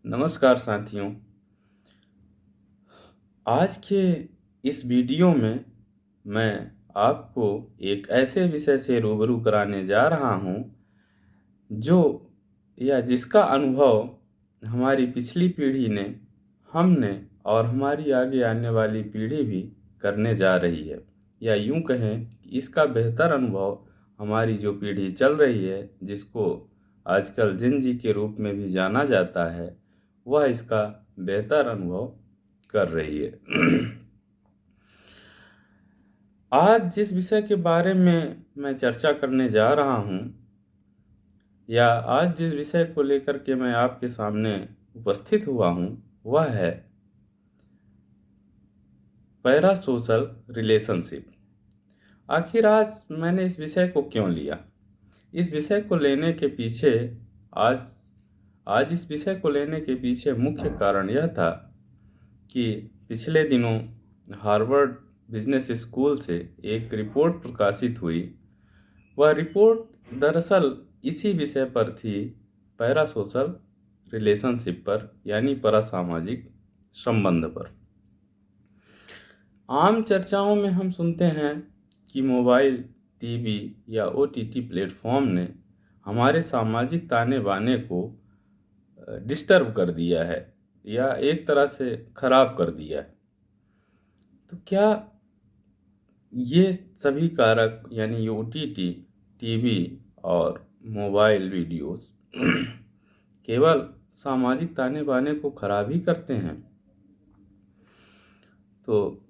नमस्कार साथियों। आज के इस वीडियो में मैं आपको एक ऐसे विषय से रूबरू कराने जा रहा हूँ जो या जिसका अनुभव हमारी पिछली पीढ़ी ने, हमने और हमारी आगे आने वाली पीढ़ी भी करने जा रही है, या यूँ कहें कि इसका बेहतर अनुभव हमारी जो पीढ़ी चल रही है, जिसको आजकल जेन जी के रूप में भी जाना जाता है, वह इसका बेहतर अनुभव कर रही है। आज जिस विषय के बारे में मैं चर्चा करने जा रहा हूँ, या आज जिस विषय को लेकर के मैं आपके सामने उपस्थित हुआ हूँ, वह है पैरा सोशल रिलेशनशिप। आखिर आज मैंने इस विषय को क्यों लिया? इस विषय को लेने के पीछे आज आज इस विषय को लेने के पीछे मुख्य कारण यह था कि पिछले दिनों हार्वर्ड बिजनेस स्कूल से एक रिपोर्ट प्रकाशित हुई। वह रिपोर्ट दरअसल इसी विषय पर थी, पैरा सोशल रिलेशनशिप पर, यानी परासामाजिक संबंध पर। आम चर्चाओं में हम सुनते हैं कि मोबाइल, टीवी या ओटीटी प्लेटफॉर्म ने हमारे सामाजिक ताने बाने को डिस्टर्ब कर दिया है, या एक तरह से खराब कर दिया है। तो क्या ये सभी कारक, यानी ओटीटी, टीवी और मोबाइल वीडियोस केवल सामाजिक ताने बाने को खराब ही करते हैं? तो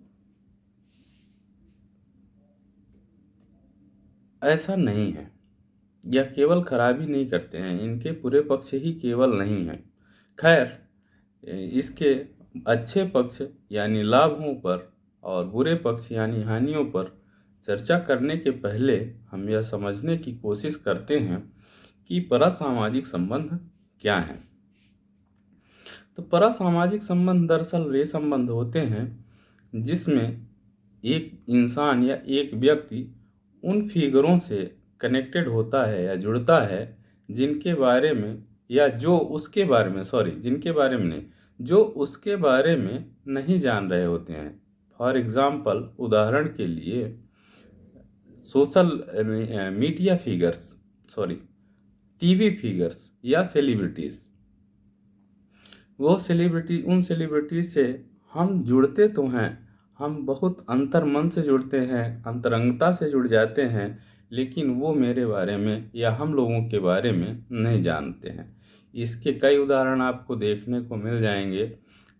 ऐसा नहीं है। यह केवल खराबी नहीं करते हैं, इनके बुरे पक्ष ही केवल नहीं हैं। खैर, इसके अच्छे पक्ष यानी लाभों पर और बुरे पक्ष यानी हानियों पर चर्चा करने के पहले हम यह समझने की कोशिश करते हैं कि परासामाजिक संबंध क्या हैं। तो परासामाजिक संबंध दरअसल वे संबंध होते हैं जिसमें एक इंसान या एक व्यक्ति उन फिगरों से कनेक्टेड होता है या जुड़ता है जिनके बारे में, या जो उसके बारे में, जिनके बारे में नहीं, जो उसके बारे में नहीं जान रहे होते हैं। फॉर एग्जाम्पल, उदाहरण के लिए social media figures, TV figures या सेलिब्रिटीज़। उन सेलिब्रिटीज से हम जुड़ते तो हैं, हम बहुत अंतर्मन से जुड़ते हैं, अंतरंगता से जुड़ जाते हैं, लेकिन वो मेरे बारे में या हम लोगों के बारे में नहीं जानते हैं। इसके कई उदाहरण आपको देखने को मिल जाएंगे।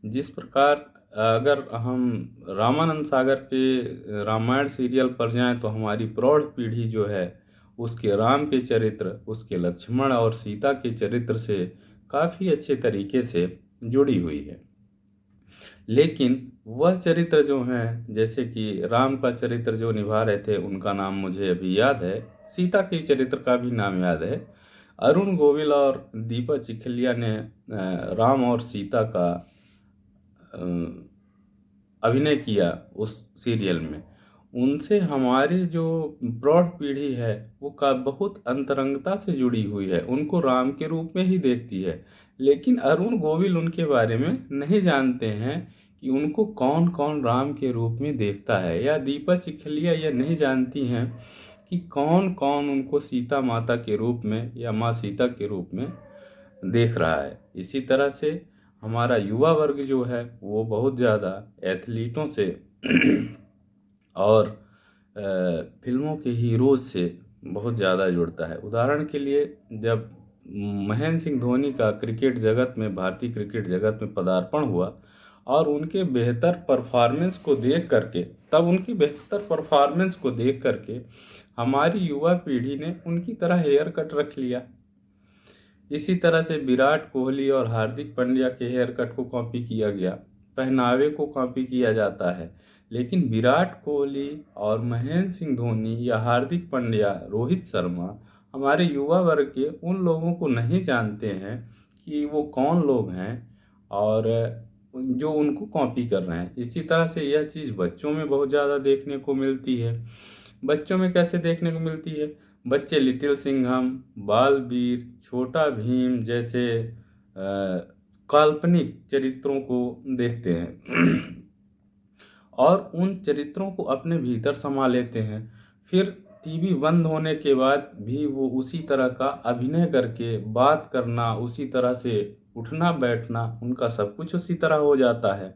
जिस प्रकार अगर हम रामानंद सागर के रामायण सीरियल पर जाएं, तो हमारी प्रौढ़ पीढ़ी जो है उसके राम के चरित्र, उसके लक्ष्मण और सीता के चरित्र से काफ़ी अच्छे तरीके से जुड़ी हुई है। लेकिन वह चरित्र जो हैं, जैसे कि राम का चरित्र जो निभा रहे थे, उनका नाम मुझे अभी याद है, सीता के चरित्र का भी नाम याद है, अरुण गोविल और दीपा चिखलिया ने राम और सीता का अभिनय किया उस सीरियल में। उनसे हमारी जो प्रौढ़ पीढ़ी है वो का बहुत अंतरंगता से जुड़ी हुई है, उनको राम के रूप में ही देखती है। लेकिन अरुण गोविल उनके बारे में नहीं जानते हैं कि उनको कौन कौन राम के रूप में देखता है, या दीपा चिखलिया यह नहीं जानती हैं कि कौन कौन उनको सीता माता के रूप में या माँ सीता के रूप में देख रहा है। इसी तरह से हमारा युवा वर्ग जो है वो बहुत ज़्यादा एथलीटों से और फिल्मों के हीरोज़ से बहुत ज़्यादा जुड़ता है। उदाहरण के लिए, जब महेंद्र सिंह धोनी का क्रिकेट जगत में, भारतीय क्रिकेट जगत में पदार्पण हुआ, और उनके बेहतर परफॉर्मेंस को देख करके, हमारी युवा पीढ़ी ने उनकी तरह हेयर कट रख लिया। इसी तरह से विराट कोहली और हार्दिक पांड्या के हेयर कट को कॉपी किया गया, पहनावे को कॉपी किया जाता है। लेकिन विराट कोहली और महेंद्र सिंह धोनी या हार्दिक पांड्या, रोहित शर्मा हमारे युवा वर्ग के उन लोगों को नहीं जानते हैं कि वो कौन लोग हैं और जो उनको कॉपी कर रहे हैं। इसी तरह से यह चीज़ बच्चों में बहुत ज़्यादा देखने को मिलती है। बच्चों में कैसे देखने को मिलती है? बच्चे लिटिल सिंघम, बालवीर, छोटा भीम जैसे काल्पनिक चरित्रों को देखते हैं और उन चरित्रों को अपने भीतर समा लेते हैं। फिर टीवी बंद होने के बाद भी वो उसी तरह का अभिनय करके बात करना, उसी तरह से उठना बैठना, उनका सब कुछ उसी तरह हो जाता है।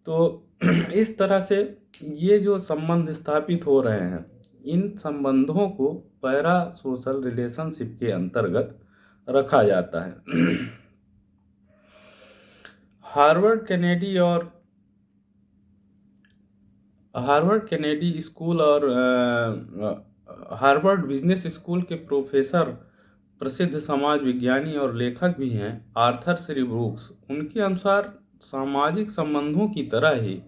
तो इस तरह से ये जो संबंध स्थापित हो रहे हैं, इन संबंधों को पैरा सोशल रिलेशनशिप के अंतर्गत रखा जाता है। हार्वर्ड कैनेडी स्कूल और हार्वर्ड बिजनेस स्कूल के प्रोफेसर, प्रसिद्ध समाज विज्ञानी और लेखक भी हैं, आर्थर सी ब्रूक्स। उनके अनुसार सामाजिक संबंधों की तरह ही,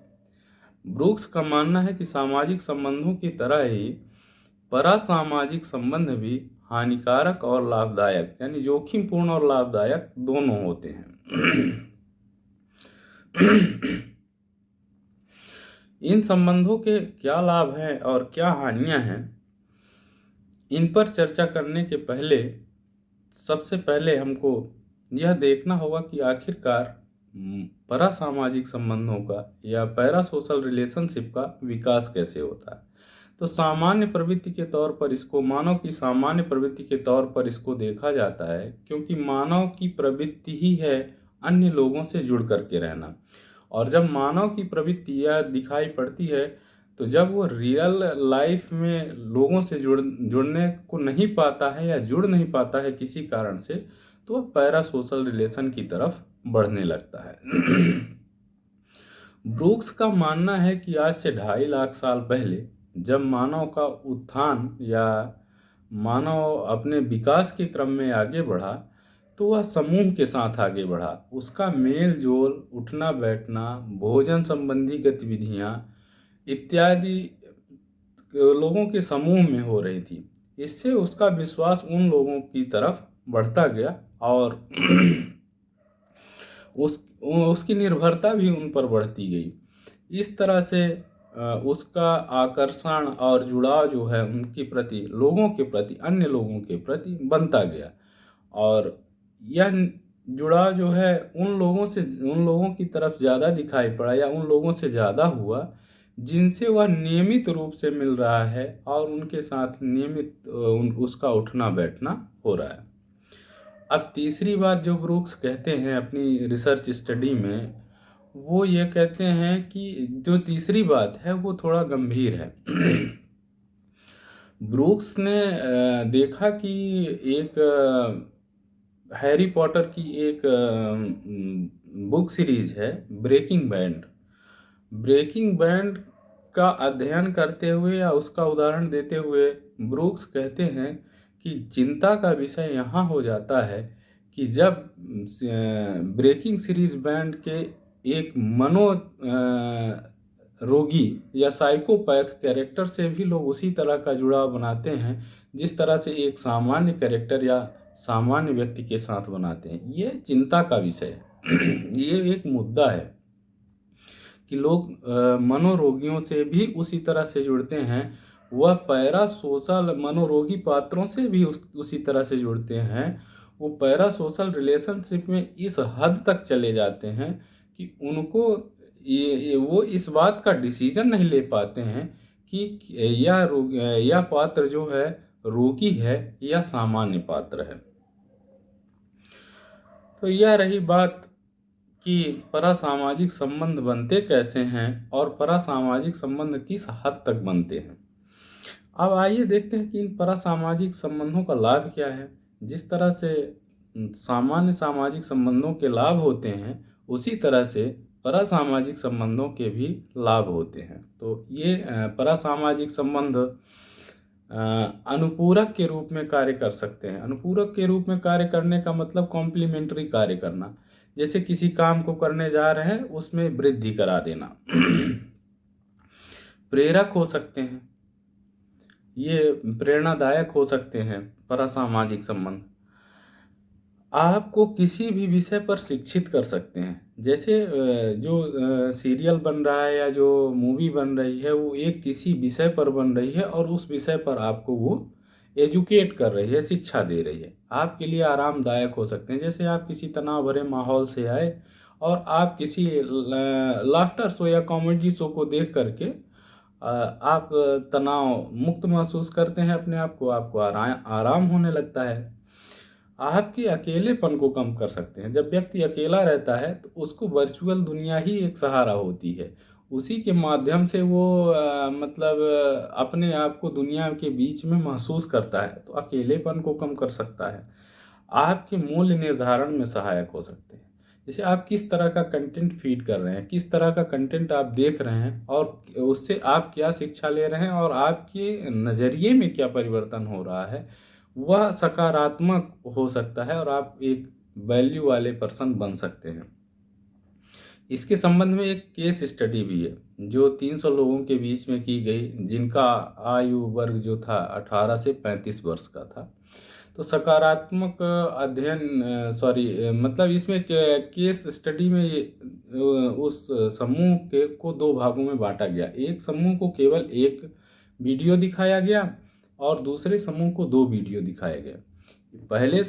ब्रूक्स का मानना है कि सामाजिक संबंधों की तरह ही परासामाजिक संबंध भी हानिकारक और लाभदायक, यानी जोखिमपूर्ण और लाभदायक दोनों होते हैं। इन संबंधों के क्या लाभ हैं और क्या हानियां हैं, इन पर चर्चा करने के पहले सबसे पहले हमको यह देखना होगा कि आखिरकार परासामाजिक संबंधों का या पैरा सोशल रिलेशनशिप का विकास कैसे होता है। तो सामान्य प्रवृत्ति के तौर पर इसको, मानव की सामान्य प्रवृत्ति के तौर पर इसको देखा जाता है, क्योंकि मानव की प्रवृत्ति ही है अन्य लोगों से जुड़ करके रहना। और जब मानव की प्रवृत्ति यह दिखाई पड़ती है, तो जब वो रियल लाइफ में लोगों से जुड़ने को नहीं पाता है या जुड़ नहीं पाता है किसी कारण से, तो वह पैरा सोशल रिलेशन की तरफ बढ़ने लगता है। ब्रूक्स का मानना है कि आज से 2.5 लाख साल पहले जब मानव का उत्थान या मानव अपने विकास के क्रम में आगे बढ़ा, तो वह समूह के साथ आगे बढ़ा। उसका मेल जोल, उठना बैठना, भोजन संबंधी गतिविधियां इत्यादि लोगों के समूह में हो रही थी। इससे उसका विश्वास उन लोगों की तरफ बढ़ता गया और उसकी निर्भरता भी उन पर बढ़ती गई। इस तरह से उसका आकर्षण और जुड़ाव जो है उनके प्रति, लोगों के प्रति, अन्य लोगों के प्रति बनता गया। और यह जुड़ाव जो है उन लोगों की तरफ ज़्यादा दिखाई पड़ा या उन लोगों से ज़्यादा हुआ जिनसे वह नियमित रूप से मिल रहा है और उनके साथ नियमित उसका उठना बैठना हो रहा है। अब तीसरी बात जो ब्रूक्स कहते हैं अपनी रिसर्च स्टडी में, वो ये कहते हैं कि जो तीसरी बात है वो थोड़ा गंभीर है। ब्रूक्स ने देखा कि एक हैरी पॉटर की एक बुक सीरीज है ब्रेकिंग बैंड का अध्ययन करते हुए या उसका उदाहरण देते हुए ब्रूक्स कहते हैं कि चिंता का विषय यहाँ हो जाता है कि जब ब्रेकिंग सीरीज बैंड के एक मनो रोगी या साइकोपैथ कैरेक्टर से भी लोग उसी तरह का जुड़ाव बनाते हैं जिस तरह से एक सामान्य कैरेक्टर या सामान्य व्यक्ति के साथ बनाते हैं। ये चिंता का विषय है। ये एक मुद्दा है कि लोग मनोरोगियों से भी उसी तरह से जुड़ते हैं, वह पैरा सोशल मनोरोगी पात्रों से भी उसी तरह से जुड़ते हैं। वो पैरा सोशल रिलेशनशिप में इस हद तक चले जाते हैं कि उनको वो इस बात का डिसीजन नहीं ले पाते हैं कि यह पात्र जो है रोगी है या सामान्य पात्र है। तो यह रही बात कि परासामाजिक संबंध बनते कैसे हैं और परासामाजिक संबंध किस हद तक बनते हैं। अब आइए देखते हैं कि इन परासामाजिक संबंधों का लाभ क्या है। जिस तरह से सामान्य सामाजिक संबंधों के लाभ होते हैं, उसी तरह से परासामाजिक संबंधों के भी लाभ होते हैं। तो ये परासामाजिक संबंध अनुपूरक के रूप में कार्य कर सकते हैं। अनुपूरक के रूप में कार्य करने का मतलब कॉम्प्लीमेंट्री कार्य करना। जैसे किसी काम को करने जा रहे हैं, उसमें वृद्धि करा देना। प्रेरक हो सकते हैं, ये प्रेरणादायक हो सकते हैं परासामाजिक संबंध। आपको किसी भी विषय पर शिक्षित कर सकते हैं। जैसे जो सीरियल बन रहा है या जो मूवी बन रही है, वो एक किसी विषय पर बन रही है और उस विषय पर आपको वो एजुकेट कर रही है, शिक्षा दे रही है, आपके लिए आरामदायक हो सकते हैं। जैसे आप किसी तनाव भरे माहौल से आए और आप किसी लाफ्टर शो या कॉमेडी शो को देख करके आप तनाव मुक्त महसूस करते हैं अपने आप को, आपको आराम होने लगता है। आपके अकेलेपन को कम कर सकते हैं। जब व्यक्ति अकेला रहता है तो उसको वर्चुअल दुनिया ही एक सहारा होती है, उसी के माध्यम से वो मतलब अपने आप को दुनिया के बीच में महसूस करता है, तो अकेलेपन को कम कर सकता है। आपके मूल्य निर्धारण में सहायक हो सकते हैं। जैसे आप किस तरह का कंटेंट फीड कर रहे हैं, किस तरह का कंटेंट आप देख रहे हैं और उससे आप क्या शिक्षा ले रहे हैं और आपके नज़रिए में क्या परिवर्तन हो रहा है, वह सकारात्मक हो सकता है और आप एक वैल्यू वाले पर्सन बन सकते हैं। इसके संबंध में एक केस स्टडी भी है जो 300 लोगों के बीच में की गई, जिनका आयु वर्ग जो था 18 से 35 वर्ष का था। तो सकारात्मक अध्ययन मतलब इसमें केस स्टडी में उस समूह के को दो भागों में बांटा गया। एक समूह को केवल एक वीडियो दिखाया गया और दूसरे समूह को दो वीडियो दिखाया गया। पहले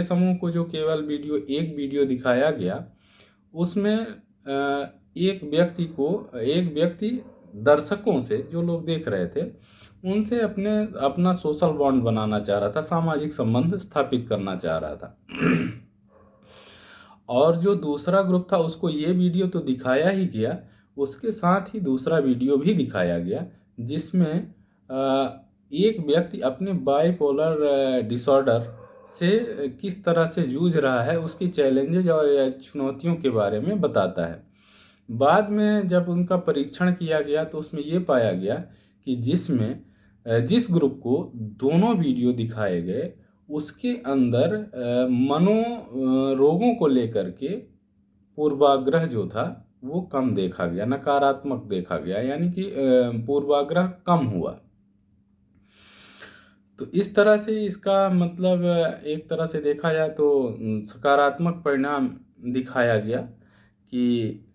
समूह को जो केवल एक वीडियो दिखाया गया, उसमें एक व्यक्ति दर्शकों से, जो लोग देख रहे थे, उनसे अपना सोशल बॉन्ड बनाना चाह रहा था, सामाजिक संबंध स्थापित करना चाह रहा था। और जो दूसरा ग्रुप था उसको ये वीडियो तो दिखाया ही गया, उसके साथ ही दूसरा वीडियो भी दिखाया गया जिसमें एक व्यक्ति अपने बाइपोलर डिसऑर्डर से किस तरह से जूझ रहा है, उसकी चैलेंजेज और चुनौतियों के बारे में बताता है। बाद में जब उनका परीक्षण किया गया तो उसमें ये पाया गया कि जिस ग्रुप को दोनों वीडियो दिखाए गए, उसके अंदर रोगों को लेकर के पूर्वाग्रह जो था वो कम देखा गया, नकारात्मक देखा गया, यानी कि पूर्वाग्रह कम हुआ। तो इस तरह से इसका मतलब एक तरह से देखा जाए तो सकारात्मक परिणाम दिखाया गया कि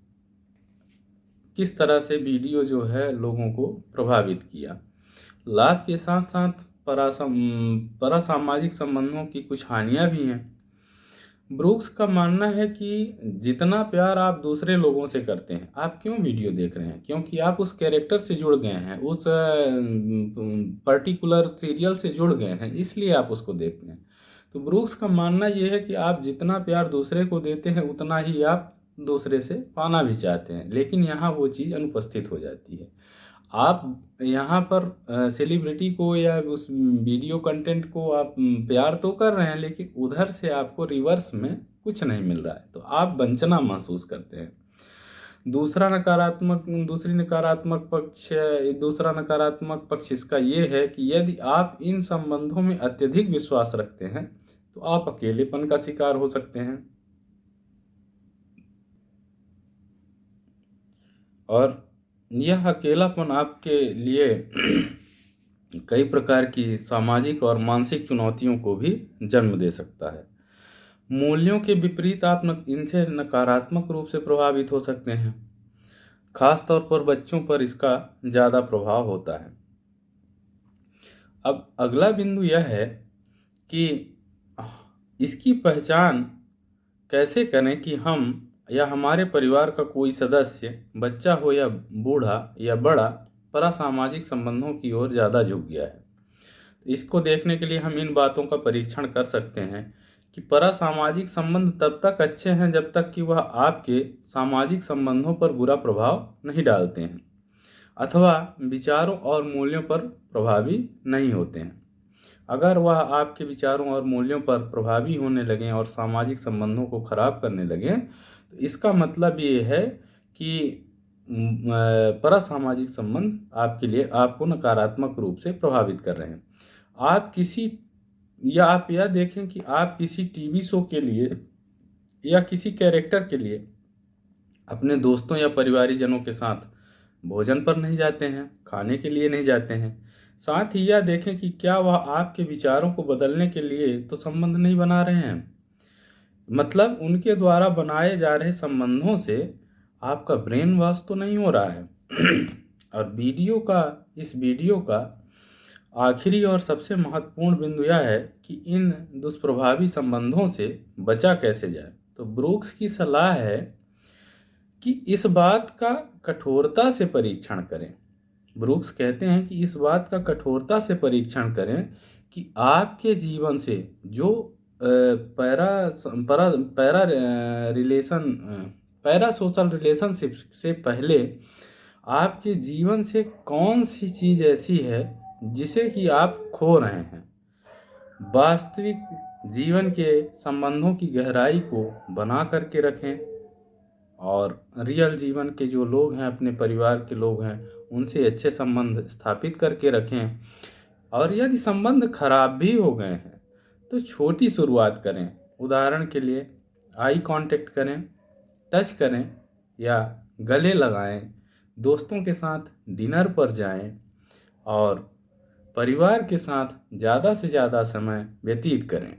किस तरह से वीडियो जो है लोगों को प्रभावित किया। लाभ के साथ साथ परासामाजिक संबंधों की कुछ हानियां भी हैं। ब्रूक्स का मानना है कि जितना प्यार आप दूसरे लोगों से करते हैं, आप क्यों वीडियो देख रहे हैं? क्योंकि आप उस कैरेक्टर से जुड़ गए हैं, उस पर्टिकुलर सीरियल से जुड़ गए हैं, इसलिए आप उसको देखते हैं। तो ब्रूक्स का मानना यह है कि आप जितना प्यार दूसरे को देते हैं उतना ही आप दूसरे से पाना भी चाहते हैं, लेकिन यहाँ वो चीज़ अनुपस्थित हो जाती है। आप यहाँ पर सेलिब्रिटी को या उस वीडियो कंटेंट को आप प्यार तो कर रहे हैं, लेकिन उधर से आपको रिवर्स में कुछ नहीं मिल रहा है, तो आप वंचना महसूस करते हैं। दूसरा नकारात्मक पक्ष इसका ये है कि यदि आप इन संबंधों में अत्यधिक विश्वास रखते हैं तो आप अकेलेपन का शिकार हो सकते हैं। और यह अकेलापन आपके लिए कई प्रकार की सामाजिक और मानसिक चुनौतियों को भी जन्म दे सकता है। मूल्यों के विपरीत आप इनसे नकारात्मक रूप से प्रभावित हो सकते हैं। खास तौर पर बच्चों पर इसका ज़्यादा प्रभाव होता है। अब अगला बिंदु यह है कि इसकी पहचान कैसे करें कि हम या हमारे परिवार का कोई सदस्य, बच्चा हो या बूढ़ा या बड़ा, परासामाजिक संबंधों की ओर ज़्यादा झुक गया है। इसको देखने के लिए हम इन बातों का परीक्षण कर सकते हैं कि परासामाजिक संबंध तब तक अच्छे हैं जब तक कि वह आपके सामाजिक संबंधों पर बुरा प्रभाव नहीं डालते हैं अथवा विचारों और मूल्यों पर प्रभावी नहीं होते हैं। अगर वह आपके विचारों और मूल्यों पर प्रभावी होने लगें और सामाजिक संबंधों को खराब करने लगें, तो इसका मतलब ये है कि परासामाजिक संबंध आपके लिए आपको नकारात्मक रूप से प्रभावित कर रहे हैं। आप यह देखें कि आप किसी टीवी शो के लिए या किसी कैरेक्टर के लिए अपने दोस्तों या परिवारीजनों के साथ भोजन पर नहीं जाते हैं, खाने के लिए नहीं जाते हैं। साथ ही यह देखें कि क्या वह आपके विचारों को बदलने के लिए तो संबंध नहीं बना रहे हैं, मतलब उनके द्वारा बनाए जा रहे संबंधों से आपका ब्रेन वॉश तो नहीं हो रहा है। और इस वीडियो का आखिरी और सबसे महत्वपूर्ण बिंदु यह है कि इन दुष्प्रभावी संबंधों से बचा कैसे जाए। तो ब्रूक्स की सलाह है कि इस बात का कठोरता से परीक्षण करें। ब्रूक्स कहते हैं कि इस बात का कठोरता से परीक्षण करें कि आपके जीवन से जो para para para relation para social relationship से पहले आपके जीवन से कौन सी चीज़ ऐसी है जिसे कि आप खो रहे हैं। वास्तविक जीवन के संबंधों की गहराई को बना करके रखें और रियल जीवन के जो लोग हैं, अपने परिवार के लोग हैं, उनसे अच्छे संबंध स्थापित करके रखें। और यदि संबंध खराब भी हो गए हैं तो छोटी शुरुआत करें। उदाहरण के लिए आई कांटेक्ट करें, टच करें या गले लगाएं, दोस्तों के साथ डिनर पर जाएं और परिवार के साथ ज़्यादा से ज़्यादा समय व्यतीत करें।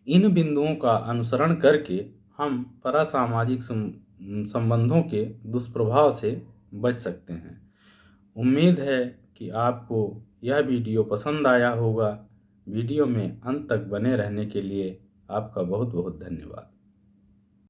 इन बिंदुओं का अनुसरण करके हम परासामाजिक संबंधों के दुष्प्रभाव से बच सकते हैं। उम्मीद है कि आपको यह वीडियो पसंद आया होगा। वीडियो में अंत तक बने रहने के लिए आपका बहुत बहुत धन्यवाद।